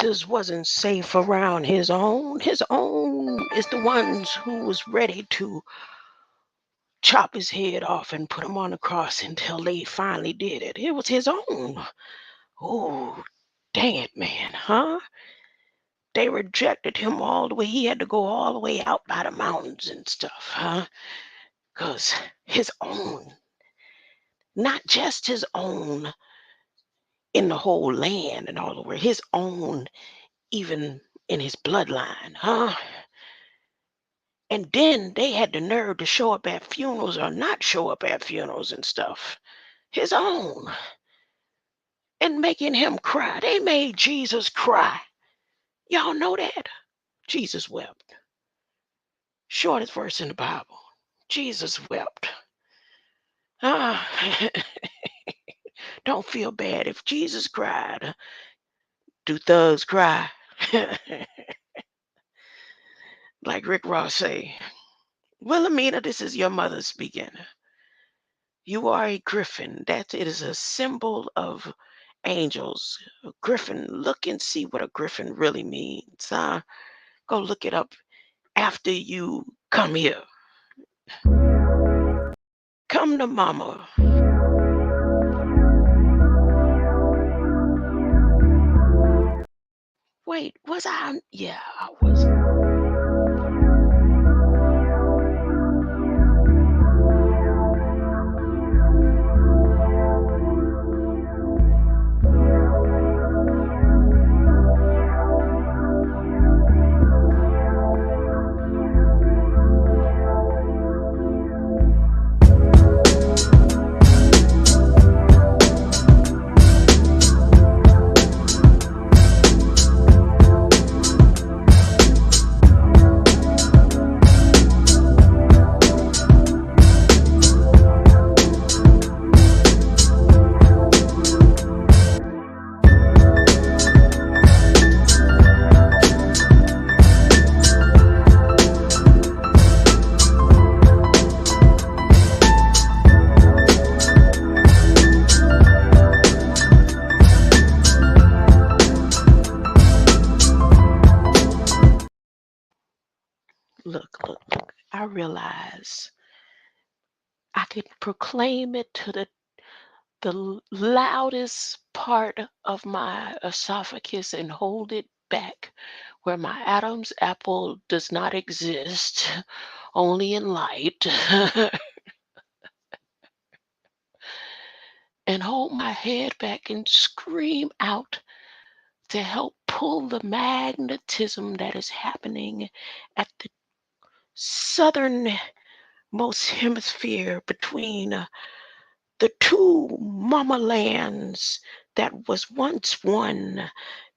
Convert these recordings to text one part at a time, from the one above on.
Jesus wasn't safe around his own. His own is the ones who was ready to chop his head off and put him on the cross until they finally did it. It was his own. Oh, dang it, man, huh? They rejected him all the way. He had to go all the way out by the mountains and stuff, huh? Because his own, not just his own in the whole land and all over, his own even in his bloodline, huh? And then they had the nerve to show up at funerals or not show up at funerals and stuff. His own. And making him cry. They made Jesus cry. Y'all know that? Jesus wept. Shortest verse in the Bible. Jesus wept. Ah, don't feel bad if Jesus cried. Do thugs cry? Like Rick Ross say. Wilhelmina, this is your mother speaking. You are a griffin. That it is a symbol of angels. A griffin. Look and see what a griffin really means. Go look it up after you come here. Come to mama. Wait, was I? Yeah, I was. Look. I realize I could proclaim it to the loudest part of my esophagus and hold it back where my Adam's apple does not exist, only in light, and hold my head back and scream out to help pull the magnetism that is happening at the southernmost hemisphere between the two mama lands that was once one,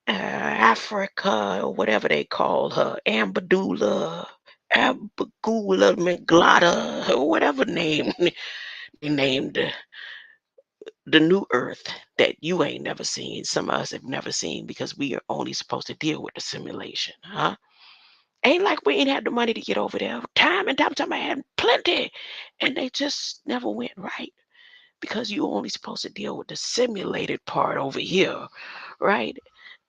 Africa, or whatever they call her, Ambadula, Abagula, Miglada, or whatever name they named the new earth that you ain't never seen. Some of us have never seen because we are only supposed to deal with the simulation, huh? Ain't like we ain't had the money to get over there. Time and time I had plenty, and they just never went right because you only supposed to deal with the simulated part over here, right?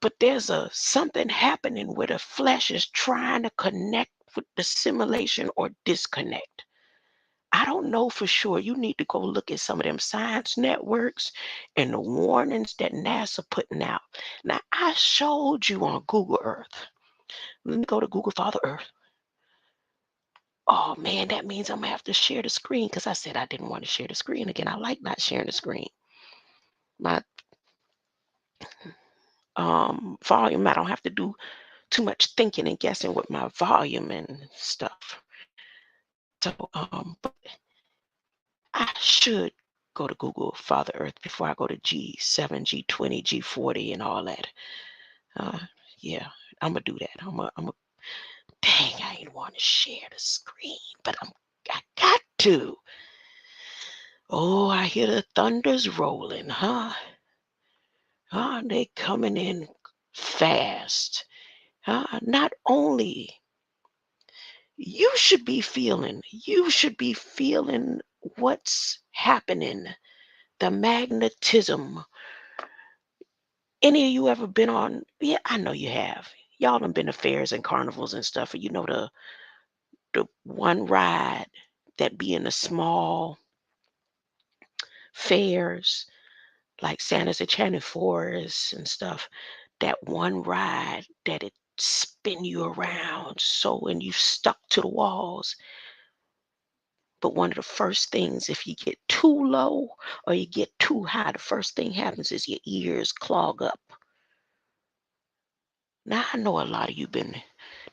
But there's something happening where the flesh is trying to connect with the simulation or disconnect. I don't know for sure. You need to go look at some of them science networks and the warnings that NASA putting out. Now I showed you on Google Earth. Let me go to Google Father Earth. Oh man, that means I'm gonna have to share the screen because I said I didn't want to share the screen again. I like not sharing the screen. My volume, I don't have to do too much thinking and guessing with my volume and stuff. So but I should go to Google Father Earth before I go to G7, G20, G40 and all that. Uh yeah, I'm gonna do that. Dang, I ain't want to share the screen, but I got to. Oh, I hear the thunders rolling, huh? They coming in fast. Not only you should be feeling what's happening, the magnetism Any of you ever been on? Yeah, I know you have. Y'all done been to fairs and carnivals and stuff, and you know the one ride that be in the small fairs like Santa's Enchanted Forest and stuff. That one ride that it spin you around so and you stuck to the walls. But one of the first things, if you get too low or you get too high, the first thing happens is your ears clog up. Now I know a lot of you been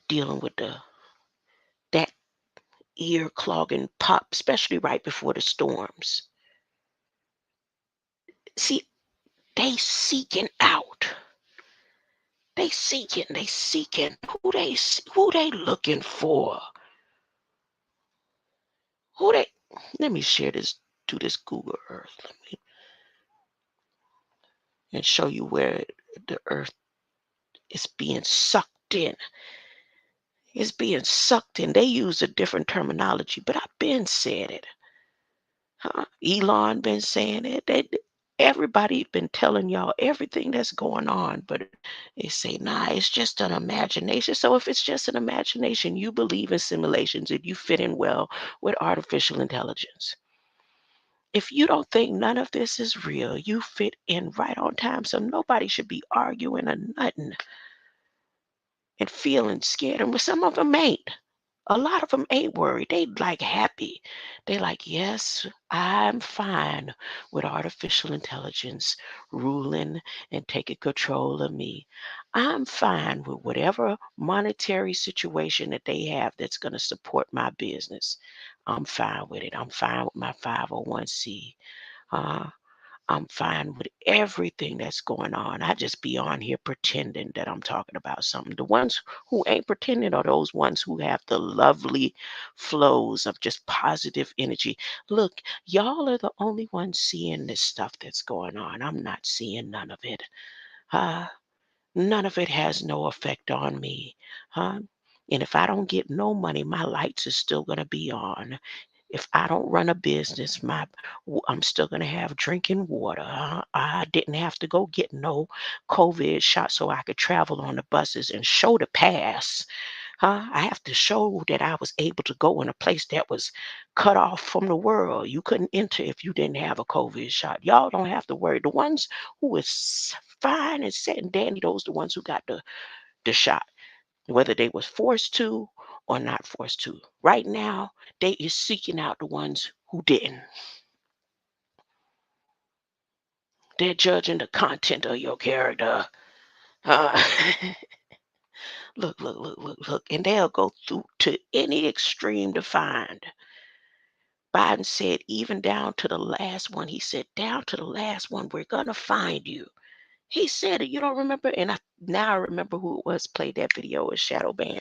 dealing with that ear clogging pop, especially right before the storms. See, they seeking out. They seeking. Who they looking for? Who they? Let me share this to this Google Earth. Let me and show you where the Earth is being sucked in. It's being sucked in. They use a different terminology, but I've been said it. Huh? Elon been saying it. Everybody been telling y'all everything that's going on, but they say, nah, it's just an imagination. So if it's just an imagination, you believe in simulations and you fit in well with artificial intelligence. If you don't think none of this is real, you fit in right on time. So nobody should be arguing or nothing and feeling scared. And some of them ain't. A lot of them ain't worried. They like happy. They like, yes, I'm fine with artificial intelligence ruling and taking control of me. I'm fine with whatever monetary situation that they have that's going to support my business. I'm fine with it. I'm fine with my 501c. Uh, I'm fine with everything that's going on. I just be on here pretending that I'm talking about something. The ones who ain't pretending are those ones who have the lovely flows of just positive energy. Look, y'all are the only ones seeing this stuff that's going on. I'm not seeing none of it. Uh, None of it has no effect on me. Huh? And if I don't get no money, my lights are still going to be on. If I don't run a business, I'm still gonna have drinking water. I didn't have to go get no COVID shot so I could travel on the buses and show the pass. I have to show that I was able to go in a place that was cut off from the world. You couldn't enter if you didn't have a COVID shot. Y'all don't have to worry. The ones who is fine and set and dandy, those the ones who got the shot, whether they was forced to or not forced to. Right now, they is seeking out the ones who didn't. They're judging the content of your character. Uh, look, and they'll go through to any extreme to find. Biden said, even down to the last one. He said, down to the last one, we're gonna find you. He said it. You don't remember? And now I remember who it was. Played that video with Shadow Band.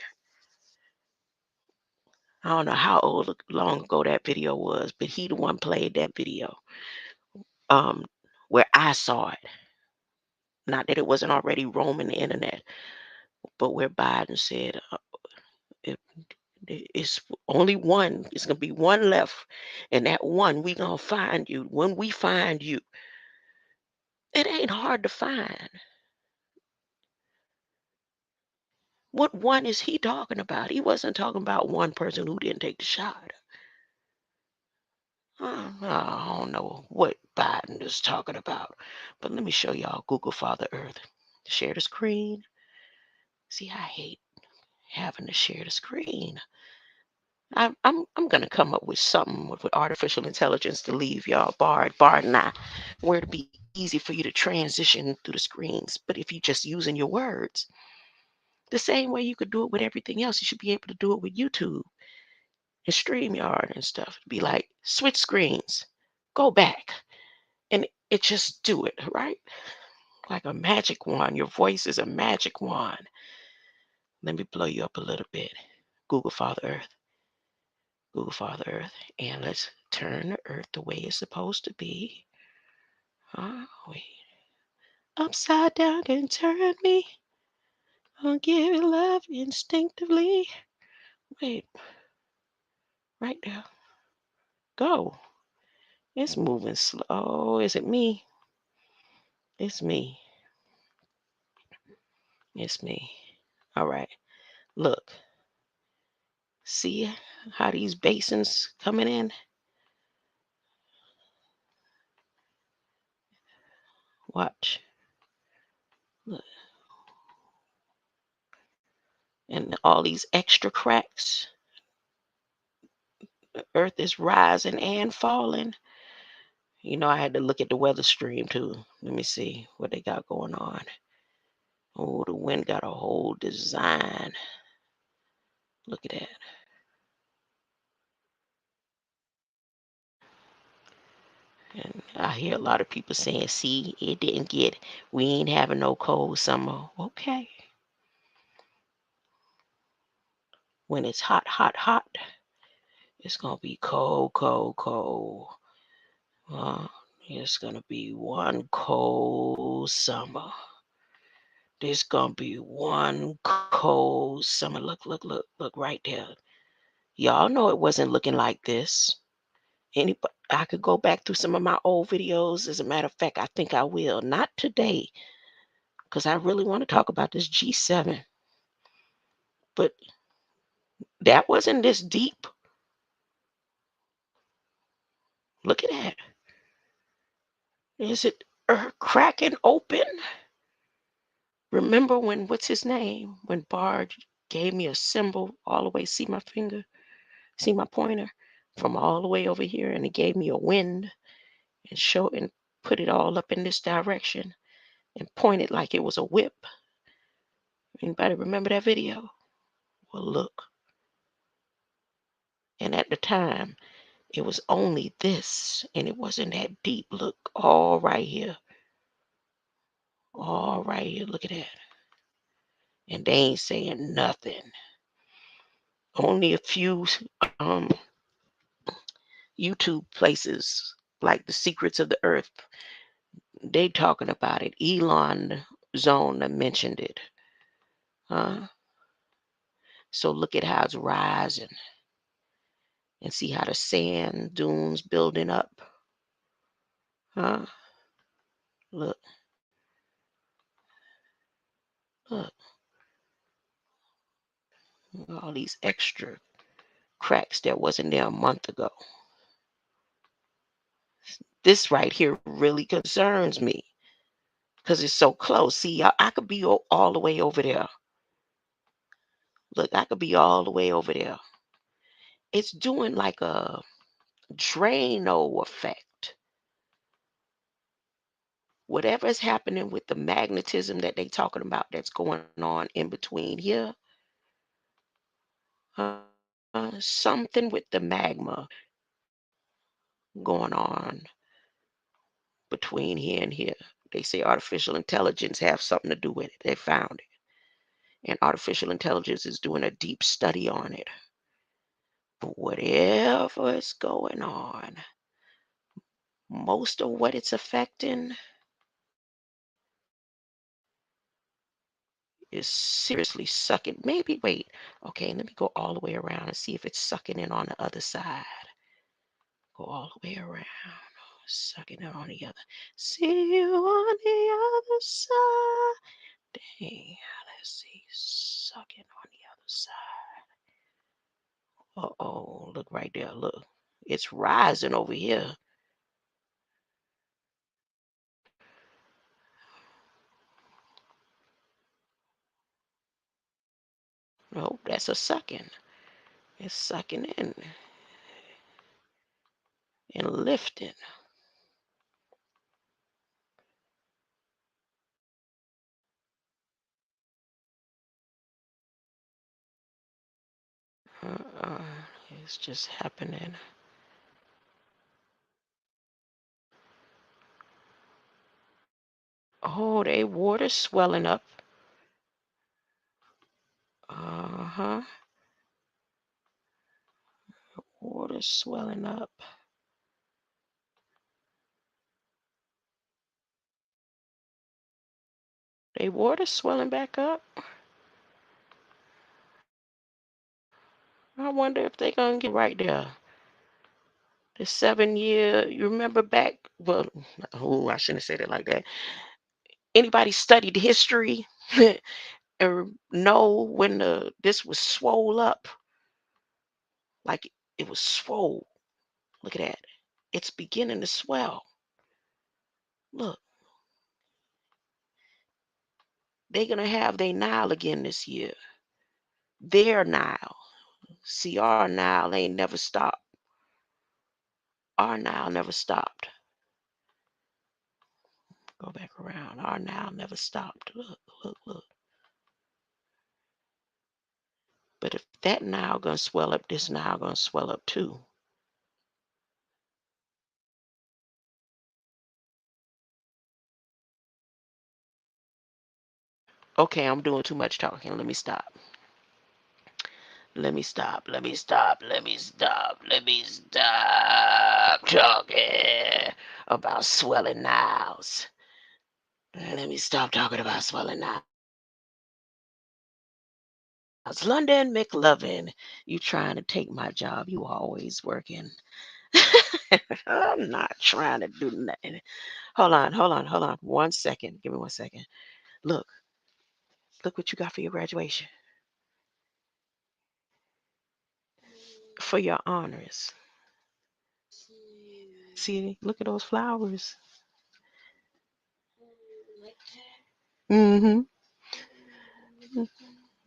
I don't know how long ago that video was, but he the one played that video. Um, where I saw it. Not that it wasn't already roaming the internet, but where Biden said, it, it's only one. It's gonna be one left, and that one we gonna find you. When we find you, it ain't hard to find. What one is he talking about? He wasn't talking about one person who didn't take the shot. I don't know what Biden is talking about, but let me show y'all Google Father Earth. Share the screen. See, I hate having to share the screen. I'm gonna come up with something with artificial intelligence to leave y'all barred not where to be easy for you to transition through the screens. But if you just using your words, the same way you could do it with everything else, you should be able to do it with YouTube and StreamYard and stuff. Be like, switch screens, go back, and it just do it, right? Like a magic wand. Your voice is a magic wand. Let me blow you up a little bit. Google Father Earth. Google Father Earth, and let's turn the Earth the way it's supposed to be. Wait. Upside down can turn me. I'll give you love instinctively. Wait, right there. Go. It's moving slow. Is it me? It's me. It's me. All right. Look. See how these basins coming in? Watch. Look. And all these extra cracks. The earth is rising and falling. I had to look at the weather stream too. Let me see what they got going on. Oh, the wind got a whole design. Look at that. And I hear a lot of people saying, see, we ain't having no cold summer. Okay. When it's hot, hot, hot, it's going to be cold, cold, cold. It's going to be one cold summer. There's going to be one cold summer. Look, look, look, look right there. Y'all know it wasn't looking like this. I could go back through some of my old videos. As a matter of fact, I think I will. Not today, because I really want to talk about this G7. But that wasn't this deep. Look at that. Is it cracking open? Remember what's his name? When Bard gave me a symbol all the way, see my finger? See my pointer? From all the way over here, and it gave me a wind and put it all up in this direction and pointed like it was a whip. Anybody remember that video? Well, look. And at the time, it was only this, and it wasn't that deep. Look, all right here. All right here. Look at that. And they ain't saying nothing. Only a few YouTube places like The Secrets of the Earth, they talking about it. Elon Zone mentioned it. So look at how it's rising. And see how the sand dunes building up. Look. Look. All these extra cracks that wasn't there a month ago. This right here really concerns me because it's so close. See, I could be all the way over there. Look, I could be all the way over there. It's doing like a Drano effect. Whatever is happening with the magnetism that they talking about that's going on in between here, something with the magma going on between here and here. They say artificial intelligence have something to do with it. They found it. And artificial intelligence is doing a deep study on it. But whatever is going on, most of what it's affecting is seriously sucking. Maybe, wait. Okay, let me go all the way around and see if it's sucking in on the other side. Go all the way around. Sucking it on the other. See you on the other side. Dang. Let's see. Sucking on the other side. Uh-oh. Look right there. Look. It's rising over here. No, that's a sucking. It's sucking in and lifting. Uh-uh. It's just happening. Oh, they water swelling up. Uh-huh. Water swelling up. They water swelling back up. I wonder if they're gonna get right there. The 7 year, you remember back, well, oh, I shouldn't have said it like that. Anybody studied history? know when this was swole up, like it was swole. Look at that. It's beginning to swell. Look, they're going to have their Nile again this year. Their Nile. See, our Nile ain't never stopped. Our Nile never stopped. Go back around. Our Nile never stopped. Look, look, look. But if that Nile going to swell up, this Nile going to swell up too. Okay, I'm doing too much talking. Let me stop. Let me stop. Let me stop. Let me stop. Let me stop talking about swelling Niles. Let me stop talking about swelling Niles. London McLovin, you trying to take my job. You always working. I'm not trying to do nothing. Hold on, hold on, hold on. 1 second. Give me 1 second. Look what you got for your graduation. For your honors. See, look at those flowers. Mm-hmm.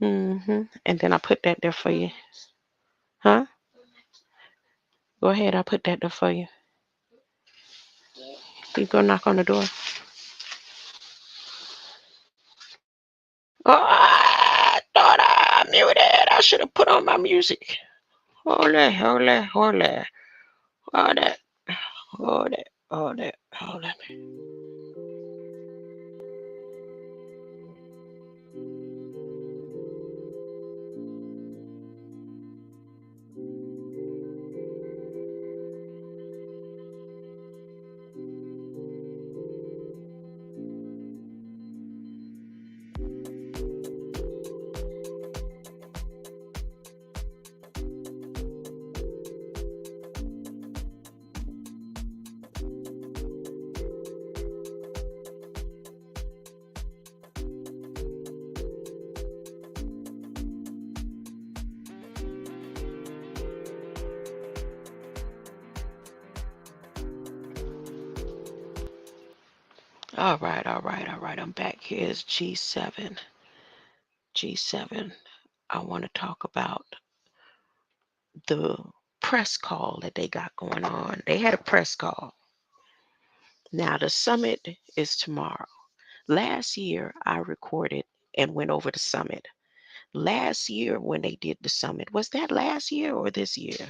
Mm-hmm. And then I put that there for you. Huh? Go ahead, I put that there for you. You go knock on the door. Oh, I thought I muted. I should have put on my music. Hold it, hold it, hold it. Hold it, hold it, hold it, hold it. All right, all right, all right. I'm back. Here's G7. G7. I want to talk about the press call that they got going on. They had a press call. Now, the summit is tomorrow. Last year, I recorded and went over the summit. Last year, when they did the summit, was that last year or this year?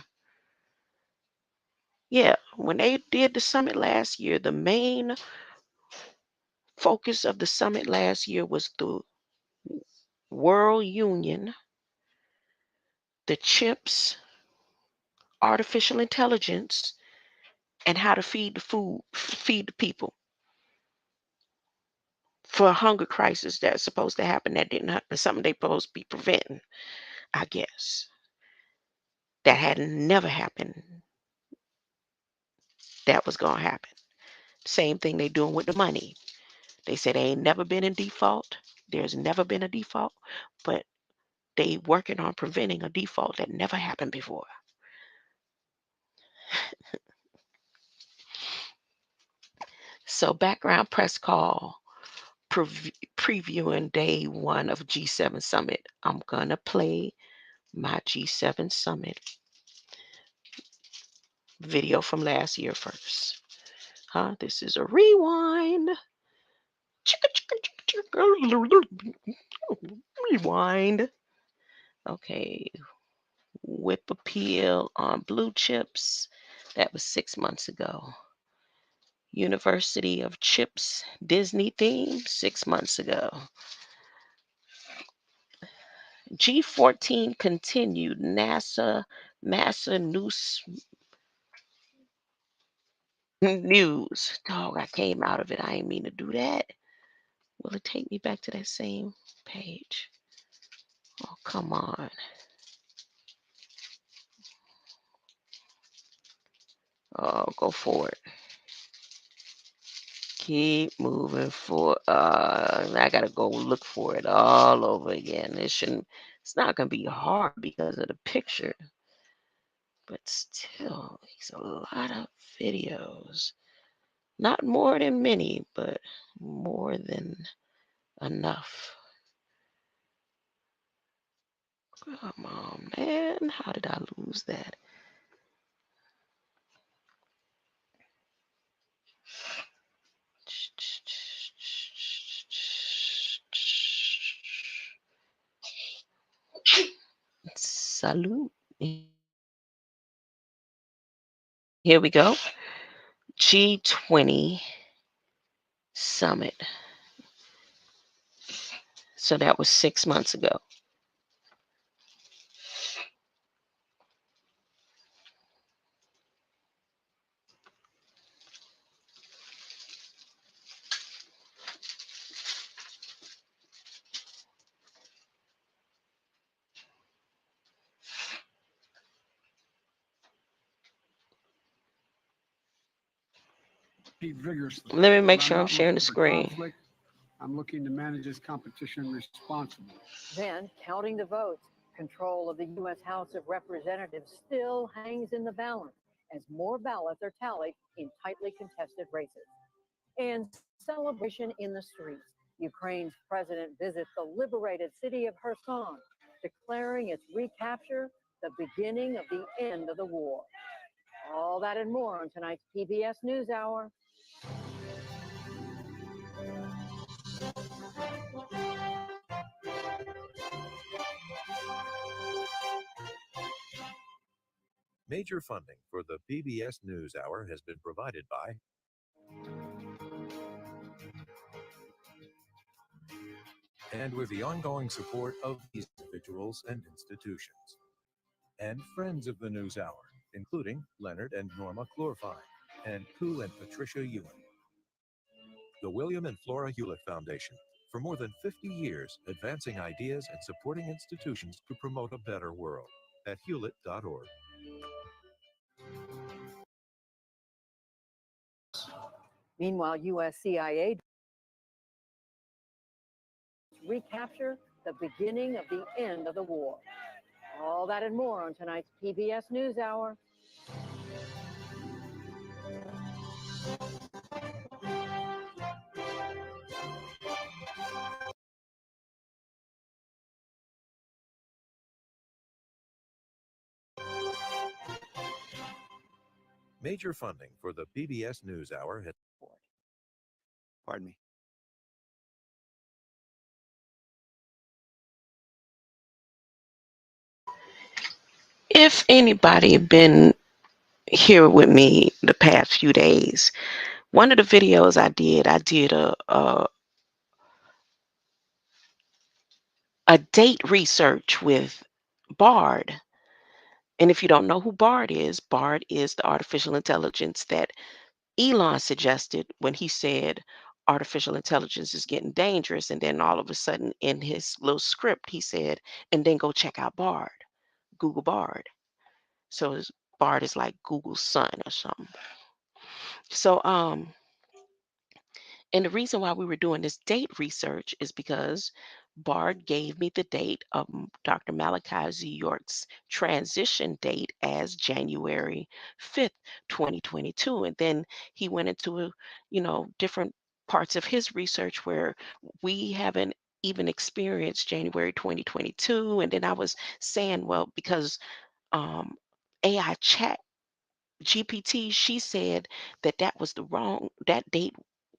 Yeah, when they did the summit last year, the main focus of the summit last year was the World Union, the chips, artificial intelligence, and how to feed the people for a hunger crisis that's supposed to happen that didn't happen, something they supposed to be preventing, I guess. That had never happened. That was gonna happen. Same thing they doing with the money. They said they ain't never been in default. There's never been a default, but they working on preventing a default that never happened before. So background press call previewing day one of G7 Summit. I'm gonna play my G7 Summit video from last year first. Huh? This is a rewind. Rewind. Okay. Whip appeal on blue chips. That was 6 months ago. University of Chips Disney theme 6 months ago. G14 continued. NASA news. Dog, I came out of it. I ain't mean to do that. Will it take me back to that same page? Oh, come on. Oh, go forward. Keep moving for. I gotta go look for it all over again. It shouldn't. It's not gonna be hard because of the picture, but still, it's a lot of videos. Not more than many, but more than enough. Come on, man. How did I lose that? Salute. Here we go. G20 summit. So that was 6 months ago. Vigorously. Let me make sure I'm sharing the screen. Conflict. I'm looking to manage this competition responsibly. Then, counting the votes, control of the U.S. House of Representatives still hangs in the balance as more ballots are tallied in tightly contested races. And celebration in the streets. Ukraine's president visits the liberated city of Kherson, declaring its recapture the beginning of the end of the war. All that and more on tonight's PBS NewsHour. Major funding for the PBS NewsHour has been provided by and with the ongoing support of these individuals and institutions, and friends of the NewsHour, including Leonard and Norma Clorfine, and Koo and Patricia Ewan. The William and Flora Hewlett Foundation, for more than 50 years, advancing ideas and supporting institutions to promote a better world at hewlett.org. Meanwhile, U.S. CIA recapture the beginning of the end of the war. All that and more on tonight's PBS NewsHour. Major funding for the PBS NewsHour has... Pardon me. If anybody been here with me the past few days, one of the videos I did a date research with Bard. And if you don't know who Bard is the artificial intelligence that Elon suggested when he said artificial intelligence is getting dangerous. And then all of a sudden in his little script, he said, and then go check out Bard, Google Bard. So Bard is like Google's son or something. So, and the reason why we were doing this date research is because Bard gave me the date of Dr. Malachi Z. York's transition date as January 5th, 2022. And then he went into, different parts of his research where we haven't even experienced January 2022. And then I was saying, well, because AI chat GPT, she said that was that date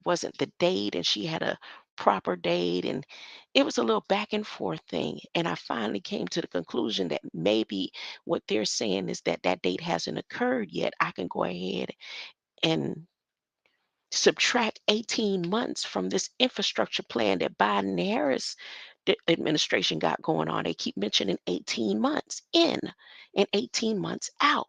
wasn't the date, and she had a proper date, and it was a little back and forth thing. And I finally came to the conclusion that maybe what they're saying is that date hasn't occurred yet. I can go ahead and subtract 18 months from this infrastructure plan that Biden and Harris administration got going on. They keep mentioning 18 months in and 18 months out.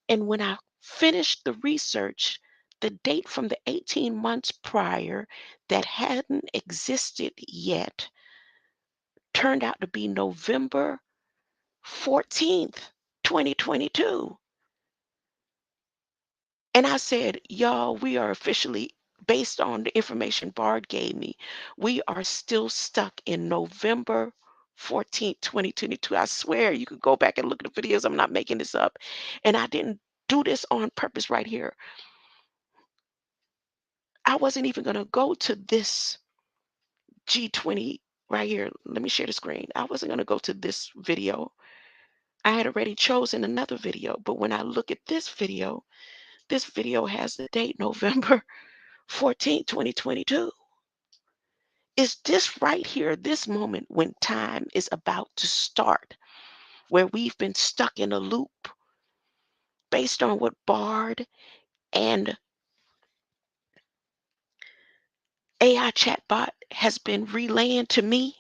And when I finished the research, the date from the 18 months prior that hadn't existed yet turned out to be November 14th, 2022. And I said, y'all, we are officially based on the information Bard gave me, we are still stuck in November 14th, 2022. I swear you could go back and look at the videos. I'm not making this up. And I didn't do this on purpose right here. I wasn't even going to go to this G20 right here. Let me share the screen. I wasn't going to go to this video. I had already chosen another video. But when I look at this video has the date November 14th, 2022. Is this right here, this moment when time is about to start, where we've been stuck in a loop based on what Bard and AI chatbot has been relaying to me?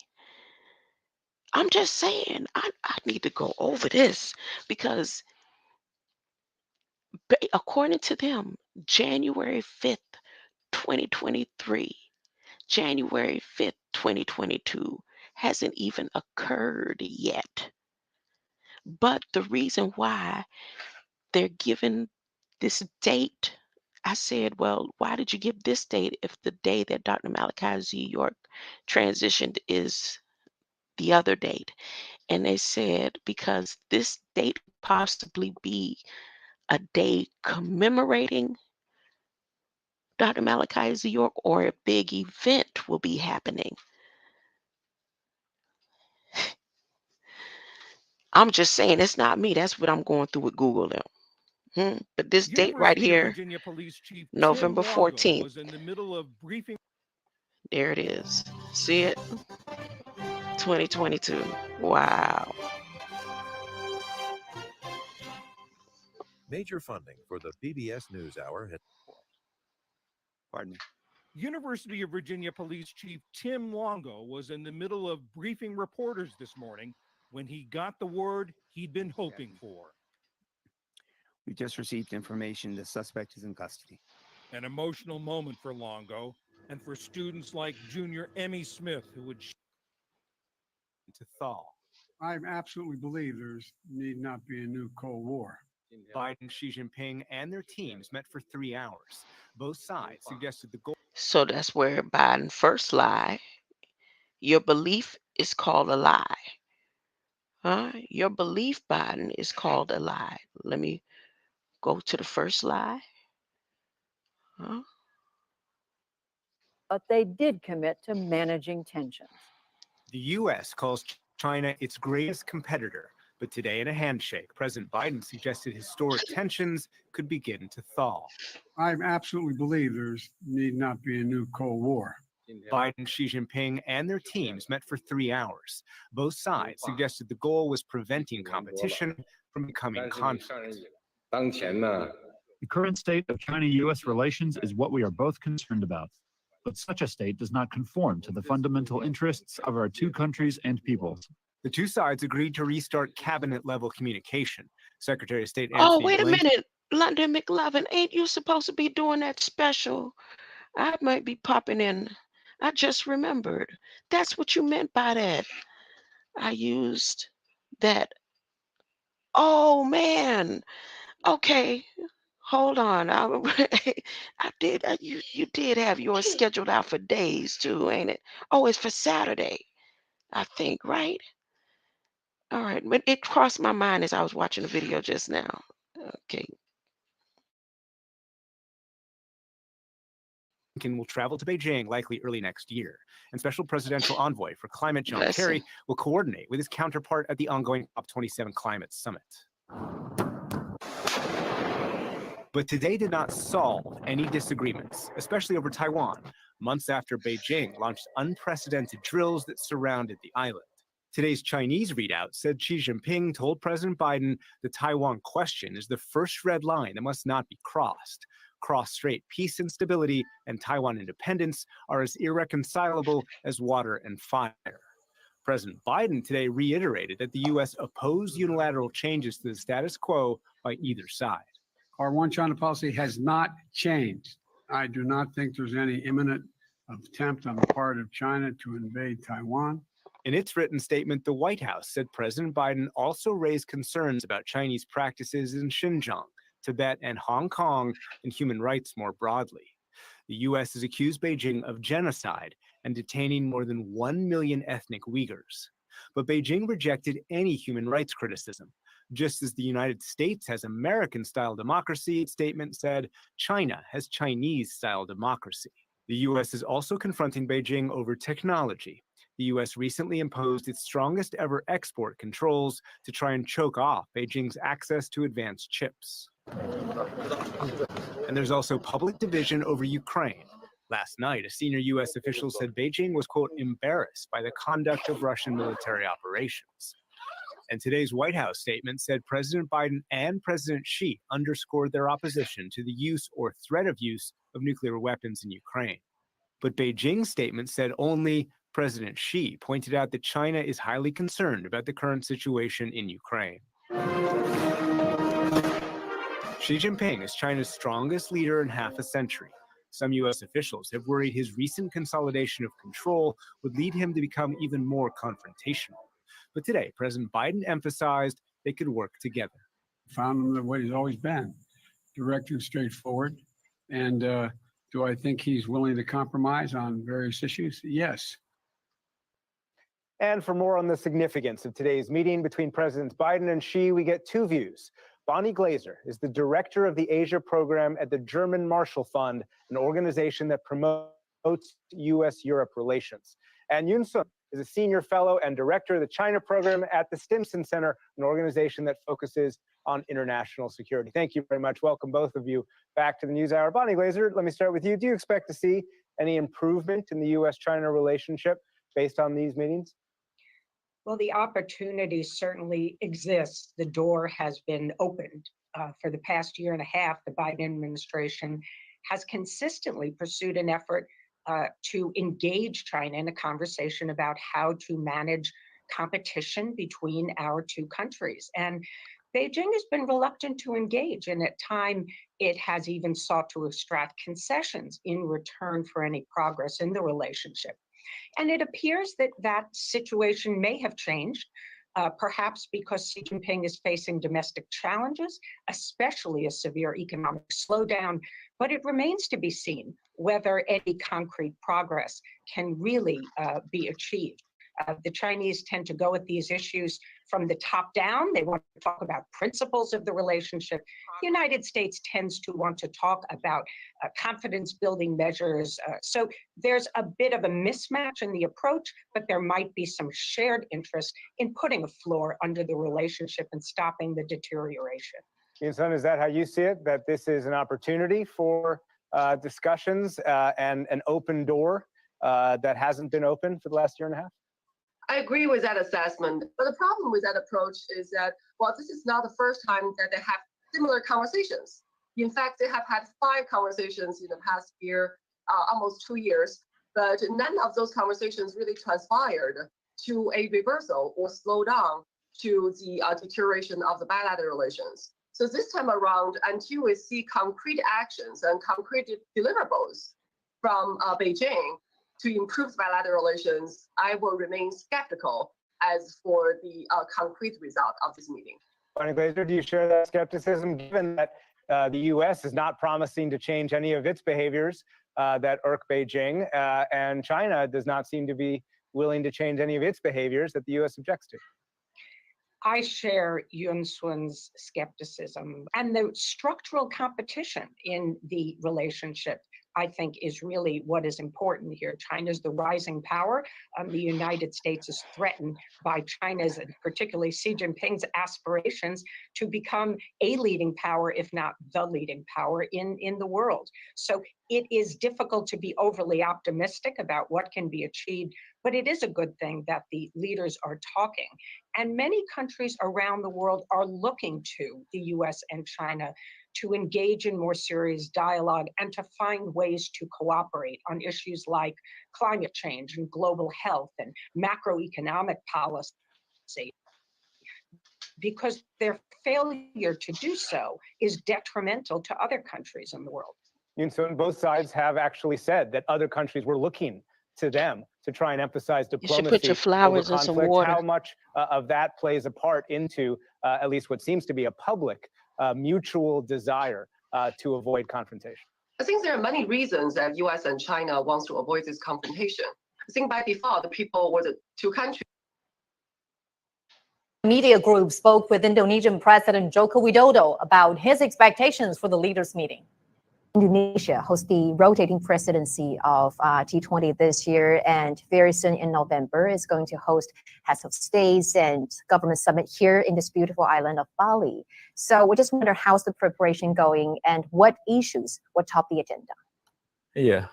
I'm just saying, I need to go over this because according to them, January 5th, 2023, January 5th, 2022 hasn't even occurred yet. But the reason why they're given this date, I said, well, why did you give this date if the day that Dr. Malachi Z. York transitioned is the other date? And they said, because this date could possibly be a day commemorating Dr. Malachi Z. York, or a big event will be happening. I'm just saying, it's not me. That's what I'm going through with Google now. But this date right University of here, Virginia Police Chief November Tim Longo 14th. was in the middle of briefing. There it is. See it? 2022. Wow. Major funding for the PBS NewsHour has. Pardon me. University of Virginia Police Chief Tim Longo was in the middle of briefing reporters this morning when he got the word he'd been hoping for. We just received information the suspect is in custody. An emotional moment for Longo and for students like junior Emmy Smith, who would to thaw. I absolutely believe there's need not be a new Cold War. Biden, Xi Jinping, and their teams met for 3 hours. Both sides suggested the goal. So that's where Biden first lie. Your belief is called a lie. Huh? Your belief, Biden, is called a lie. Let me go to the first lie. Huh? But they did commit to managing tensions. The U.S. calls China its greatest competitor, but today in a handshake, President Biden suggested historic tensions could begin to thaw. I absolutely believe there's need not be a new Cold War. Biden, Xi Jinping, and their teams met for 3 hours. Both sides suggested the goal was preventing competition from becoming conflict. The current state of China-U.S. relations is what we are both concerned about. But such a state does not conform to the fundamental interests of our two countries and peoples. The two sides agreed to restart cabinet-level communication. Secretary of State Anthony Oh, wait a Blinken. minute. London McLovin, ain't you supposed to be doing that special? I might be popping in. I just remembered. That's what you meant by that. I used that. Oh, man. Okay. Hold on. I did. You did have yours scheduled out for days too, ain't it? Oh, it's for Saturday, I think, right? All right. But it crossed my mind as I was watching the video just now. Okay. Blinken will travel to Beijing likely early next year, and Special Presidential Envoy for Climate John Bless Kerry him. will coordinate with his counterpart at the ongoing COP27 Climate Summit. But today did not solve any disagreements, especially over Taiwan, months after Beijing launched unprecedented drills that surrounded the island. Today's Chinese readout said Xi Jinping told President Biden the Taiwan question is the first red line that must not be crossed. Cross-strait peace and stability and Taiwan independence are as irreconcilable as water and fire. President Biden today reiterated that the U.S. opposed unilateral changes to the status quo by either side. Our one China policy has not changed. I do not think there's any imminent attempt on the part of China to invade Taiwan. In its written statement, the White House said President Biden also raised concerns about Chinese practices in Xinjiang, Tibet, and Hong Kong, and human rights more broadly. The U.S. has accused Beijing of genocide and detaining more than 1 million ethnic Uyghurs. But Beijing rejected any human rights criticism. Just as the United States has American-style democracy, its statement said, China has Chinese-style democracy. The U.S. is also confronting Beijing over technology. The U.S. recently imposed its strongest ever export controls to try and choke off Beijing's access to advanced chips. And there's also public division over Ukraine. Last night, a senior U.S. official said Beijing was, quote, embarrassed by the conduct of Russian military operations. And today's White House statement said President Biden and President Xi underscored their opposition to the use or threat of use of nuclear weapons in Ukraine. But Beijing's statement said only President Xi pointed out that China is highly concerned about the current situation in Ukraine. Xi Jinping is China's strongest leader in half a century. Some U.S. officials have worried his recent consolidation of control would lead him to become even more confrontational. But today, President Biden emphasized they could work together. Found him the way he's always been, direct and straightforward. And do I think he's willing to compromise on various issues? Yes. And for more on the significance of today's meeting between Presidents Biden and Xi, we get two views. Bonnie Glaser is the director of the Asia program at the German Marshall Fund, an organization that promotes U.S.-Europe relations. And Yun Sun is a senior fellow and director of the China program at the Stimson Center, an organization that focuses on international security. Thank you very much. Welcome, both of you, back to the NewsHour. Bonnie Glaser, let me start with you. Do you expect to see any improvement in the U.S.-China relationship based on these meetings? Well, the opportunity certainly exists. The door has been opened. For the past year and a half, the Biden administration has consistently pursued an effort to engage China in a conversation about how to manage competition between our two countries. And Beijing has been reluctant to engage, and at times it has even sought to extract concessions in return for any progress in the relationship. And it appears that that situation may have changed, perhaps because Xi Jinping is facing domestic challenges, especially a severe economic slowdown. But it remains to be seen whether any concrete progress can really be achieved. The Chinese tend to go at these issues from the top down. They want to talk about principles of the relationship. The United States tends to want to talk about confidence-building measures. So there's a bit of a mismatch in the approach, but there might be some shared interest in putting a floor under the relationship and stopping the deterioration. Yun-Sun, is that how you see it, that this is an opportunity for discussions and an open door that hasn't been open for the last year and a half? I agree with that assessment, but the problem with that approach is that, well, this is not the first time that they have similar conversations. In fact, they have had 5 conversations in the past year, almost 2 years, but none of those conversations really transpired to a reversal or slowdown to the deterioration of the bilateral relations. So this time around, until we see concrete actions and concrete deliverables from Beijing to improve bilateral relations, I will remain skeptical as for the concrete result of this meeting. Bonnie Glaser, do you share that skepticism, given that the U.S. is not promising to change any of its behaviors that irk Beijing, and China does not seem to be willing to change any of its behaviors that the U.S. objects to? I share Yun-Sun's skepticism, and the structural competition in the relationship, I think, is really what is important here. China's the rising power. The United States is threatened by China's, and particularly Xi Jinping's, aspirations to become a leading power, if not the leading power in the world. So it is difficult to be overly optimistic about what can be achieved, but it is a good thing that the leaders are talking. And many countries around the world are looking to the US and China to engage in more serious dialogue and to find ways to cooperate on issues like climate change and global health and macroeconomic policy, because their failure to do so is detrimental to other countries in the world. Yun-Sun, both sides have actually said that other countries were looking to them to try and emphasize diplomacy. You should put your flowers in some water. How much of that plays a part into at least what seems to be a public mutual desire to avoid confrontation? I think there are many reasons that US and China wants to avoid this confrontation. I think by default, the people or the two countries. Media group spoke with Indonesian President Joko Widodo about his expectations for the leaders' meeting. Indonesia hosts the rotating presidency of G20 this year, and very soon in November is going to host heads of states and government summit here in this beautiful island of Bali. So we just wonder how's the preparation going and what issues would top the agenda. Iya,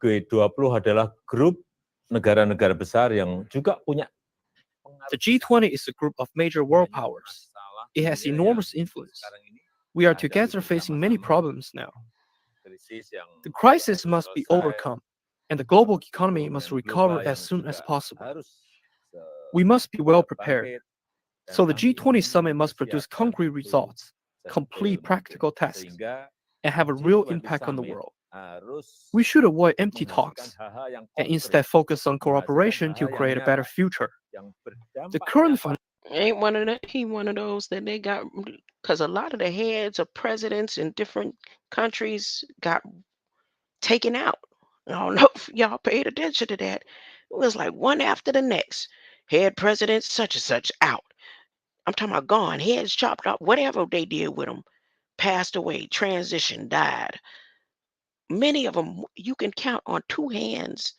G20 adalah grup negara-negara besar yang juga punya. The G20 is a group of major world powers. It has enormous influence. We are together facing many problems now. The crisis must be overcome, and the global economy must recover as soon as possible. We must be well prepared. So the G20 summit must produce concrete results, complete practical tasks, and have a real impact on the world. We should avoid empty talks and instead focus on cooperation to create a better future. The current Ain't one of those that they got, because a lot of the heads of presidents in different countries got taken out. I don't know if y'all paid attention to that. It was like one after the next. Head president such and such out. I'm talking about gone. Heads chopped off. Whatever they did with them, passed away, transitioned, died. Many of them, you can count on two hands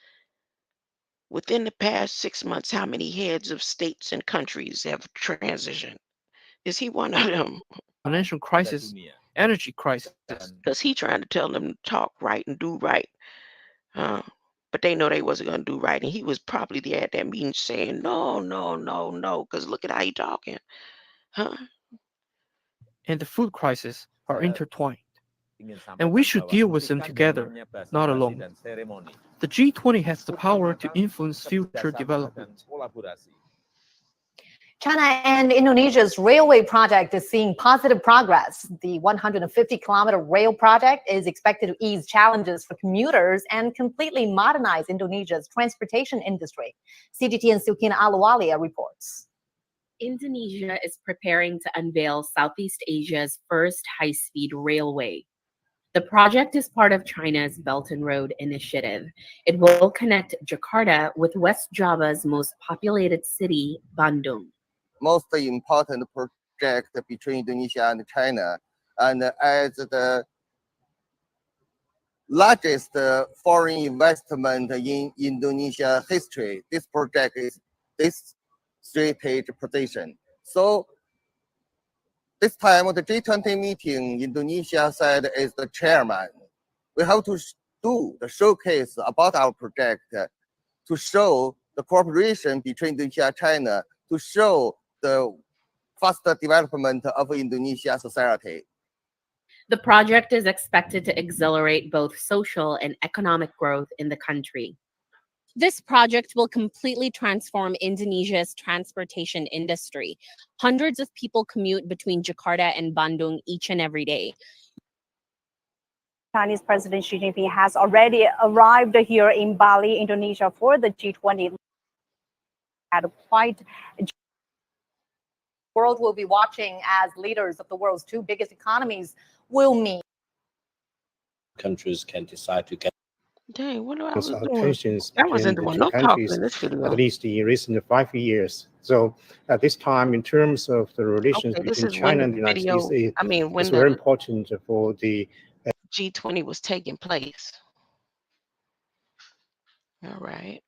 within the past 6 months how many heads of states and countries have transitioned. Is he one of them? Financial crisis, energy crisis. Because he trying to tell them to talk right and do right. But they know they wasn't going to do right. And he was probably there at that meeting saying, no, no, no, no, because look at how he talking. And the food crisis are intertwined. And we should deal with them together, not alone. The G20 has the power to influence future development. China and Indonesia's railway project is seeing positive progress. The 150-kilometer rail project is expected to ease challenges for commuters and completely modernize Indonesia's transportation industry. CGTN's Sukina Aluwalia reports. Indonesia is preparing to unveil Southeast Asia's first high-speed railway. The project is part of China's Belt and Road Initiative. It will connect Jakarta with West Java's most populated city, Bandung. Most important project between Indonesia and China, and as the largest foreign investment in Indonesia history, this project is this three-stage position. So this time the G20 meeting, Indonesia side is the chairman. We have to do the showcase about our project to show the cooperation between Indonesia and China, to show the faster development of Indonesia society. The project is expected to accelerate both social and economic growth in the country. This project will completely transform Indonesia's transportation industry. Hundreds of people commute between Jakarta and Bandung each and every day. Chinese President Xi Jinping has already arrived here in Bali, Indonesia for the G20. Had quite the world will be watching as leaders of the world's two biggest economies will meet. Countries can decide to get Dang, what I was doing? allocations I between wasn't the doing two no talking countries in this video. at least in recent 5 years. So at this time, in terms of the relations Okay, this between is when China the and the United video, States, I mean, when it's very the important for the G20 was taking place. All right.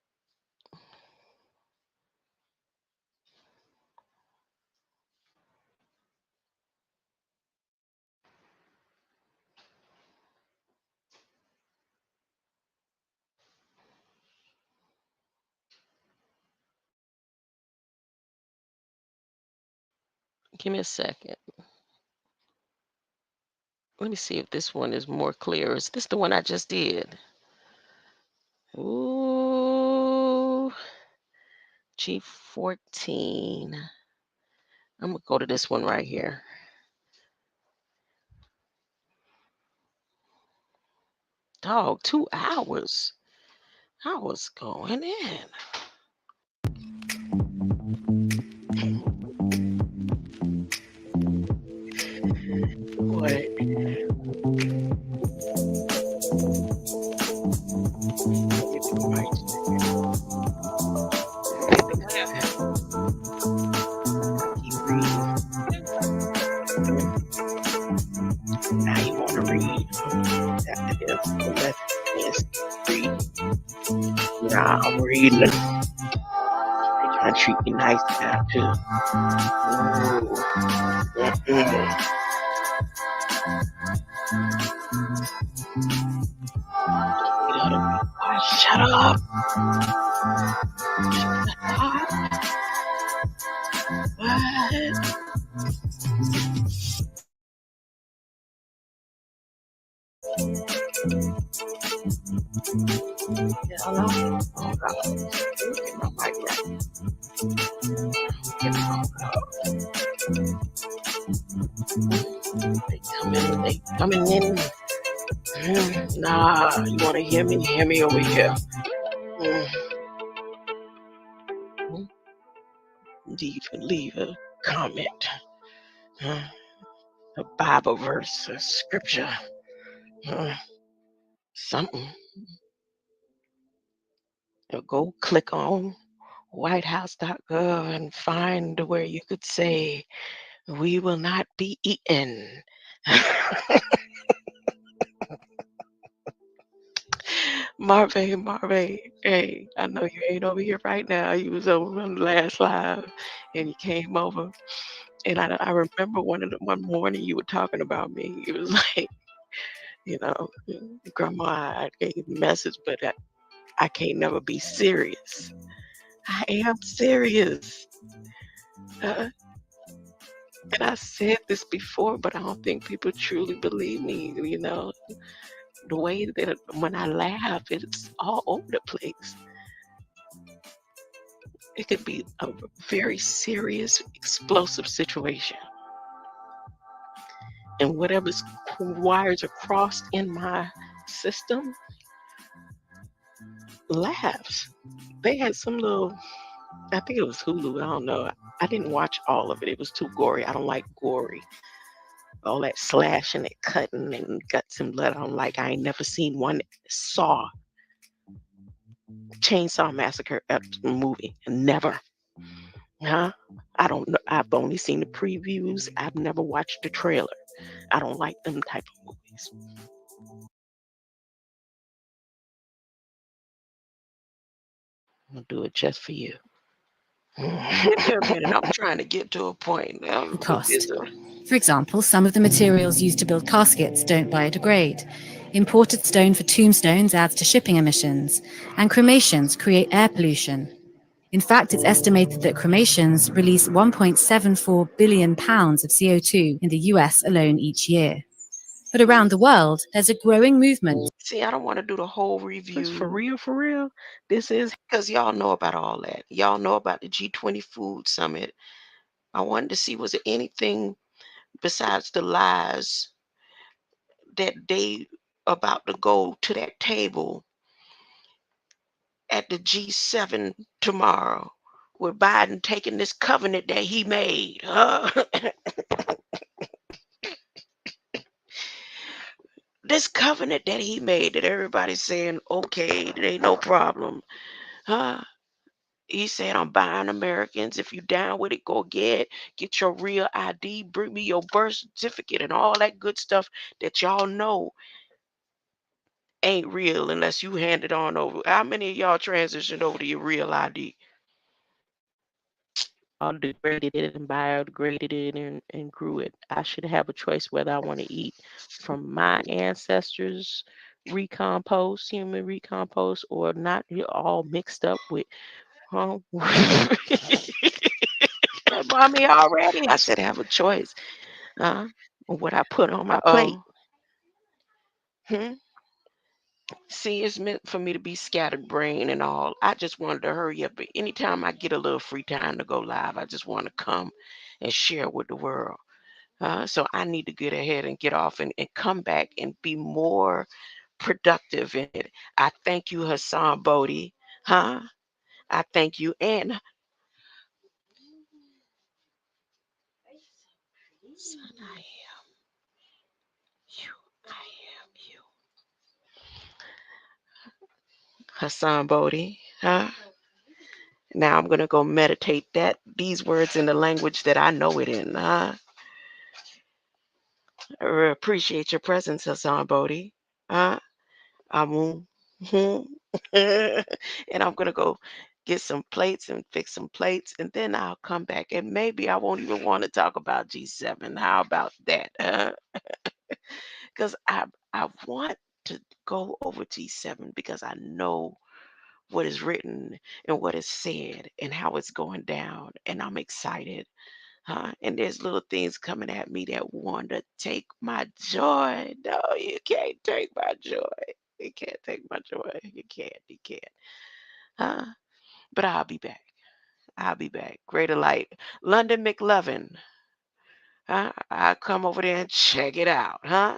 Give me a second. Let me see if this one is more clear. Is this the one I just did? Ooh, G14. I'm gonna go to this one right here. Dog, 2 hours. I was going in. What? reading it. They trying to treat me nice now too. Shut up. Hello? Oh, God. Get my mic right. They coming in. Nah, you want to hear me? Hear me over here. Leave a comment. A Bible verse, a scripture, something. Go click on whitehouse.gov and find where you could say, "We will not be eaten." Marvin, hey, I know you ain't over here right now. You was over on the last live and you came over. And I remember one morning you were talking about me. It was like, Grandma, I gave you the message, but I can't never be serious. I am serious. And I said this before, but I don't think people truly believe me. The way that when I laugh, it's all over the place. It could be a very serious, explosive situation. And whatever's wires are crossed in my system laughs. They had some little, I think it was Hulu, I don't know. I didn't watch all of it. It was too gory. I don't like gory. All that slashing and cutting and guts and blood. I don't like. I ain't never seen one Chainsaw Massacre movie. Never. Huh? I don't know. I've only seen the previews. I've never watched the trailer. I don't like them type of movies. I'll do it just for you. I'm trying to get to a point. Cost. For example, some of the materials used to build caskets don't biodegrade. Imported stone for tombstones adds to shipping emissions, and cremations create air pollution. In fact, it's estimated that cremations release 1.74 billion pounds of CO2 in the US alone each year. But around the world, there's a growing movement. See, I don't want to do the whole review. For real. This is because y'all know about all that. Y'all know about the G20 Food Summit. I wanted to see, was there anything besides the lies that they about to go to that table at the G7 tomorrow with Biden taking this covenant that he made. This covenant that he made that everybody's saying, okay, there ain't no problem. He said, I'm buying Americans. If you down with it, go get your real ID, bring me your birth certificate and all that good stuff that y'all know ain't real unless you hand it on over. How many of y'all transitioned over to your real ID? I degraded it and biodegraded it and grew it. I should have a choice whether I want to eat from my ancestors' human recompost, or not. You're all mixed up with, that bought me already. I should have a choice. What I put on my plate. See, it's meant for me to be scattered brain and all. I just wanted to hurry up. But anytime I get a little free time to go live, I just want to come and share with the world. So I need to get ahead and get off and come back and be more productive in it. I thank you, Hassan Bodhi. I thank you. And son, I am you. Hassan Bodhi. Now I'm going to go meditate these words in the language that I know it in. I appreciate your presence, Hassan Bodhi. Amun. and I'm gonna go get some plates and fix some plates, and then I'll come back and maybe I won't even want to talk about G7. How about that? Because I want to go over G7 because I know what is written and what is said and how it's going down, and I'm excited. And there's little things coming at me that want to take my joy. No, you can't take my joy. You can't take my joy. You can't. You can't. Huh? But I'll be back. I'll be back. Greater light. London McLovin. I'll come over there and check it out. Huh?